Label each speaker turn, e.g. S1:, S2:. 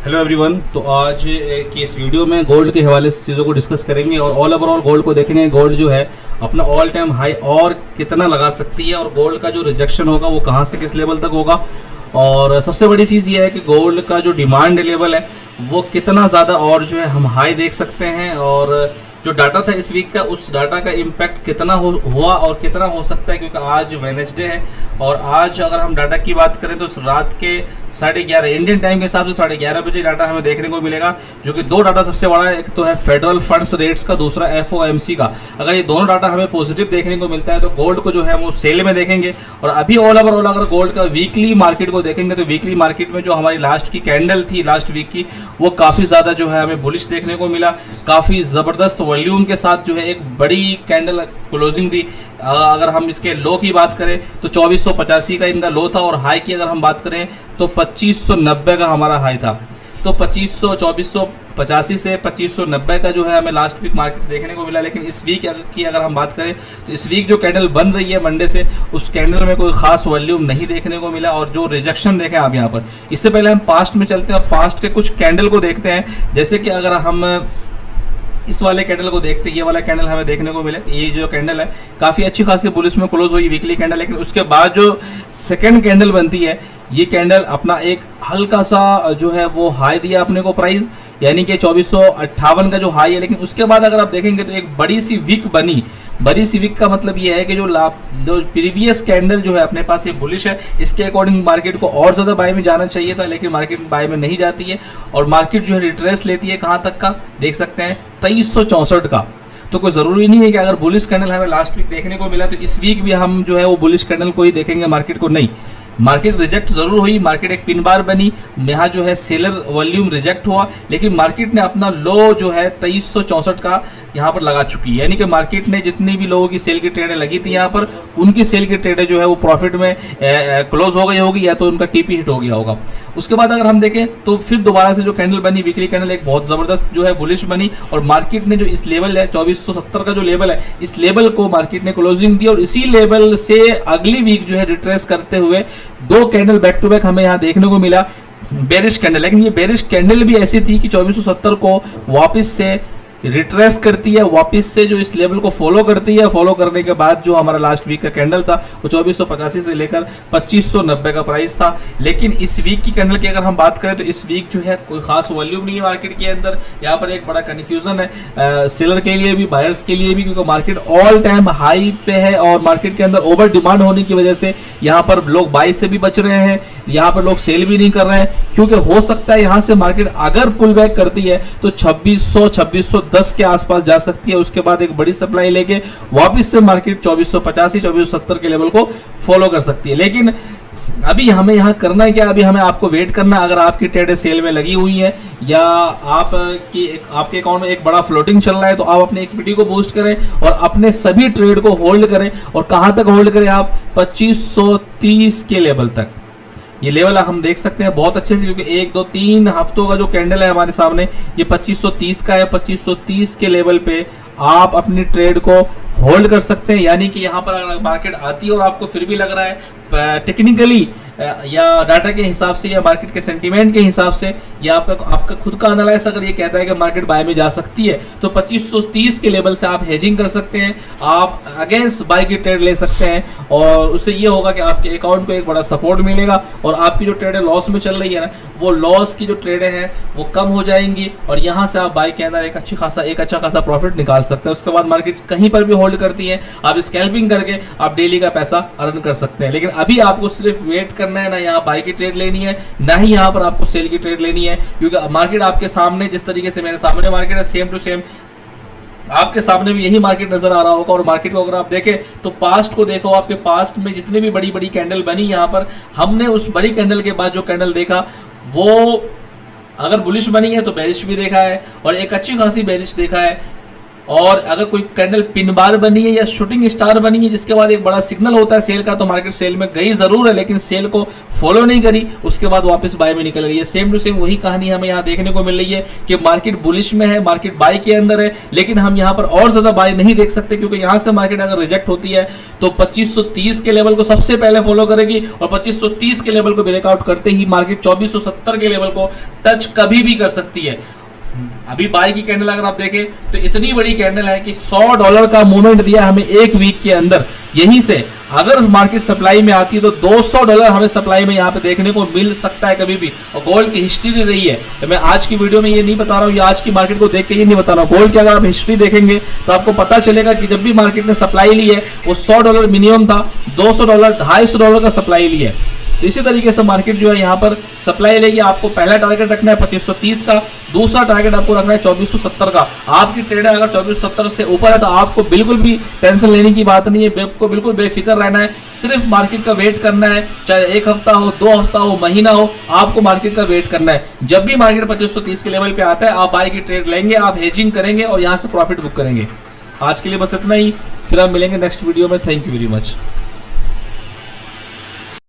S1: Hello everyone. तो आज की इस वीडियो में गोल्ड के हवाले से चीज़ों को डिस्कस करेंगे और ऑल ओवरऑल गोल्ड को देखेंगे। गोल्ड जो है अपना ऑल टाइम हाई और कितना लगा सकती है और गोल्ड का जो रिजेक्शन होगा वो कहाँ से किस लेवल तक होगा। और सबसे बड़ी चीज़ ये है कि गोल्ड का जो डिमांड लेवल है वो कितना ज़्यादा और जो है हम हाई देख सकते हैं। और जो डाटा था इस वीक का, उस डाटा का इम्पैक्ट कितना हुआ और कितना हो सकता है, क्योंकि आज वेडनेसडे है। और आज अगर हम डाटा की बात करें तो रात के 11:30 इंडियन टाइम के हिसाब से 11:30 बजे डाटा हमें देखने को मिलेगा, जो कि दो डाटा सबसे बड़ा है। एक तो है फेडरल फंड्स रेट्स का, दूसरा FOMC का। अगर ये दोनों डाटा हमें पॉजिटिव देखने को मिलता है तो गोल्ड को जो है वो सेल में देखेंगे। और अभी ऑल ओवरऑल अगर गोल्ड का वीकली मार्केट को देखेंगे तो वीकली मार्केट में जो हमारी लास्ट की कैंडल थी लास्ट वीक की, वो काफ़ी ज़्यादा जो है हमें बुलिश देखने को मिला। काफ़ी ज़बरदस्त वॉल्यूम के साथ जो है एक बड़ी कैंडल क्लोजिंग दी। अगर हम इसके लो की बात करें तो 2485 का इनका लो था और हाई की अगर हम बात करें तो 2590 का हमारा हाई था। तो 2485 से 2590 का जो है हमें लास्ट वीक मार्केट देखने को मिला। लेकिन इस वीक की अगर हम बात करें तो इस वीक जो कैंडल बन रही है मंडे से, उस कैंडल में कोई खास वॉल्यूम नहीं देखने को मिला। और जो रिजेक्शन देखें आप यहाँ पर, इससे पहले हम पास्ट में चलते हैं और पास्ट के कुछ कैंडल को देखते हैं। जैसे कि अगर हम इस वाले कैंडल को देखते हैं, ये वाला कैंडल हमें देखने को मिले। ये जो कैंडल है काफ़ी अच्छी खासी बुलिश में क्लोज हुई वीकली कैंडल। लेकिन उसके बाद जो सेकंड कैंडल बनती है, ये कैंडल अपना एक हल्का सा जो है वो हाई दिया अपने को प्राइस, यानी कि 2458 का जो हाई है। लेकिन उसके बाद अगर आप देखेंगे तो एक बड़ी सी विक बनी। बड़ी सी विक का मतलब ये है कि जो प्रीवियस कैंडल जो है अपने पास ये बुलिश है, इसके अकॉर्डिंग मार्केट को और ज़्यादा बाय में जाना चाहिए था, लेकिन मार्केट बाय में नहीं जाती है। और मार्केट जो है रिट्रेस लेती है कहाँ तक का देख सकते हैं, 2364 का। तो कोई ज़रूरी नहीं है कि अगर बुलिश कैंडल हमें लास्ट वीक देखने को मिला तो इस वीक भी हम जो है वो बुलिश कैंडल को ही देखेंगे, मार्केट को नहीं। मार्केट रिजेक्ट जरूर हुई, मार्केट एक पिन बार बनी, यहाँ जो है सेलर वॉल्यूम रिजेक्ट हुआ, लेकिन मार्केट ने अपना लो जो है 2364 का यहाँ पर लगा चुकी है। यानी कि मार्केट ने जितनी भी लोगों की सेल की ट्रेडें लगी थी यहाँ पर, उनकी सेल की ट्रेडें जो है वो प्रॉफिट में क्लोज हो गई होगी, या तो उनका TP हिट हो गया होगा। उसके बाद अगर हम देखें तो फिर दोबारा से जो कैंडल बनी वीकली कैंडल, एक बहुत ज़बरदस्त जो है बुलिश बनी। और मार्केट ने जो इस लेवल है 2470 का जो लेवल है, इस लेवल को मार्केट ने क्लोजिंग दी। और इसी लेवल से अगली वीक जो है रिट्रेस करते हुए दो कैंडल बैक टू बैक हमें यहाँ देखने को मिला, बेरिश कैंडल। लेकिन ये बेरिश कैंडल भी ऐसी थी कि 2470 को वापस से रिट्रेस करती है, वापस से जो इस लेवल को फॉलो करती है। फॉलो करने के बाद जो हमारा लास्ट वीक का कैंडल था वो 2485 से लेकर 2590 का प्राइस था। लेकिन इस वीक की कैंडल की अगर हम बात करें तो इस वीक जो है कोई खास वॉल्यूम नहीं है मार्केट के अंदर। यहाँ पर एक बड़ा कन्फ्यूजन है सेलर के लिए भी, बायर्स के लिए भी, क्योंकि मार्केट ऑल टाइम हाई पे है और मार्केट के अंदर ओवर डिमांड होने की वजह से यहाँ पर लोग बाई से भी बच रहे हैं, यहाँ पर लोग सेल भी नहीं कर रहे हैं। क्योंकि हो सकता है यहाँ से मार्केट अगर पुल बैक करती है तो 2610 के आसपास जा सकती है। उसके बाद एक बड़ी सप्लाई लेके वापस से मार्केट 2485 2470 के लेवल को फॉलो कर सकती है। लेकिन अभी हमें यहाँ करना है क्या, अभी हमें आपको वेट करना है। अगर आपकी ट्रेड सेल में लगी हुई है या आपके अकाउंट में एक बड़ा फ्लोटिंग चल रहा है, तो आप अपने इक्विटी को बूस्ट करें और अपने सभी ट्रेड को होल्ड करें। और कहां तक होल्ड करें आप, 2530 के लेवल तक। ये लेवल हम देख सकते हैं बहुत अच्छे से, क्योंकि 1 2 3 हफ्तों का जो कैंडल है हमारे सामने ये 2530 का है। 2530 के लेवल पे आप अपनी ट्रेड को होल्ड कर सकते हैं। यानी कि यहाँ पर अगर मार्केट आती है और आपको फिर भी लग रहा है टेक्निकली या डाटा के हिसाब से या मार्केट के सेंटीमेंट के हिसाब से या आपका खुद का एनालाइज अगर ये कहता है कि मार्केट बाय में जा सकती है, तो 2530 के लेवल से आप हेजिंग कर सकते हैं, आप अगेंस्ट बाय की ट्रेड ले सकते हैं। और उससे ये होगा कि आपके अकाउंट को एक बड़ा सपोर्ट मिलेगा और आपकी जो ट्रेड लॉस में चल रही है ना, वो लॉस की जो ट्रेडें हैं वो कम हो जाएंगी और यहाँ से आप बाय के अंदर एक अच्छा खासा प्रॉफिट निकाल सकते हैं। उसके बाद मार्केट कहीं पर भी होल्ड करती है, आप स्कैल्पिंग करके आप डेली का पैसा अर्न कर सकते हैं। लेकिन अभी आपको सिर्फ वेट करना है, ना यहाँ बाई की ट्रेड लेनी है, ना ही यहाँ पर आपको सेल की ट्रेड लेनी है। क्योंकि मार्केट आपके सामने, जिस तरीके से मेरे सामने मार्केट है, सेम टू सेम आपके सामने भी यही मार्केट नजर आ रहा होगा। और मार्केट को अगर आप देखें तो पास्ट को देखो, आपके पास्ट में जितने भी बड़ी बड़ी कैंडल बनी, यहाँ पर हमने उस बड़ी कैंडल के बाद जो कैंडल देखा वो अगर बुलिश बनी है तो बेरिश भी देखा है और एक अच्छी खासी बेरिश देखा है।
S2: और अगर कोई कैंडल पिन बार बनी है या शूटिंग स्टार बनी है जिसके बाद एक बड़ा सिग्नल होता है सेल का, तो मार्केट सेल में गई जरूर है लेकिन सेल को फॉलो नहीं करी, उसके बाद वापस बाय में निकल रही है। सेम टू सेम वही कहानी हमें यहाँ देखने को मिल रही है कि मार्केट बुलिश में है, मार्केट बाय के अंदर है, लेकिन हम यहाँ पर और ज्यादा बाय नहीं देख सकते क्योंकि यहाँ से मार्केट अगर रिजेक्ट होती है तो 2530 के लेवल को सबसे पहले फॉलो करेगी और 2530 के लेवल को ब्रेकआउट करते ही मार्केट 2470 के लेवल को टच कभी भी कर सकती है। अभी बाय की कैंडल अगर आप देखें तो इतनी बड़ी कैंडल है कि $100 का मूवमेंट दिया हमें एक वीक के अंदर। यहीं से अगर मार्केट सप्लाई में आती है तो $200 हमें सप्लाई में यहाँ पे देखने को मिल सकता है कभी भी। और गोल्ड की हिस्ट्री रही है, तो मैं आज की वीडियो में ये नहीं बता रहा हूँ, या आज की मार्केट को देख के ये नहीं बता रहा हूँ। गोल्ड की अगर आप हिस्ट्री देखेंगे तो आपको पता चलेगा कि जब भी मार्केट ने सप्लाई ली है वो $100 मिनिमम था, $200 $250 का सप्लाई ली है। तो इसी तरीके से मार्केट जो है यहाँ पर सप्लाई लेगी। आपको पहला टारगेट रखना है 2530 का, दूसरा टारगेट आपको रखना है 2470 का। आपकी ट्रेड अगर 2470 से ऊपर है तो आपको बिल्कुल भी टेंशन लेने की बात नहीं है, आपको बिल्कुल बेफिक्र रहना है, सिर्फ मार्केट का वेट करना है। चाहे 1 हफ्ता हो, 2 हफ्ता हो, महीना हो, आपको मार्केट का वेट करना है। जब भी मार्केट 2530 के लेवल पे आता है आप बाय की ट्रेड लेंगे, आप हेजिंग करेंगे और यहाँ से प्रॉफिट बुक करेंगे। आज के लिए बस इतना ही, फिर हम मिलेंगे नेक्स्ट वीडियो में। Thank you very much.